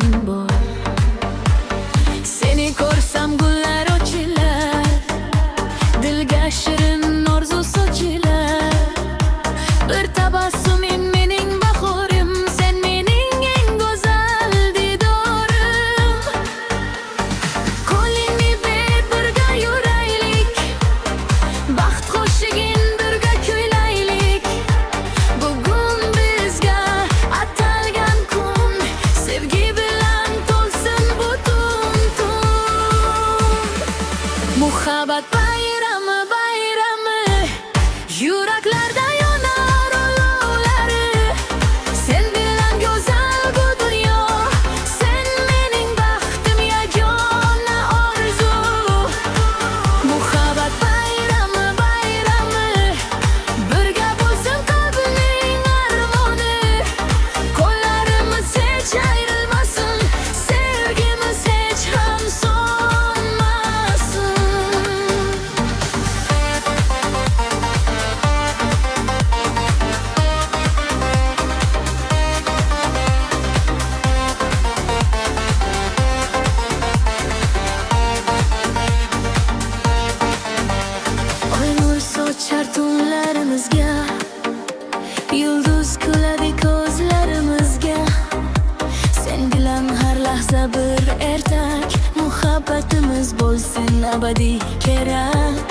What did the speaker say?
ko'nglim bor. Seni ko'rsam gullar ochilar, dilga shirin orzu sochilar. Bir tabassuming mening bahorim, sen mening eng go'zal didorim. Qo'lingni ber, birga yuraylik, baxt qo'shigin birga kuylaylik. Bugun bizga atalgan kun, sevgi bilan to'lsin butun tun. Muhabbat bayrami, bayrami, yuraklarda yonar olovlari. Sen bilan go'zal bu dunyo, sen mening baxtim, yagona orzu. Muhabbat bayrami, bayrami, birga bo'lsin qalbning armoni. Qo'llarimiz hech ayrilmasin, sevgimiz hech ham so'nmasin. Oy nur sochar tunlarimizga, yulduz kuladi ko'zlarimizga. Sen bilan har lahza bir ertak, muhabbatimiz bo'lsin abadiy kerak.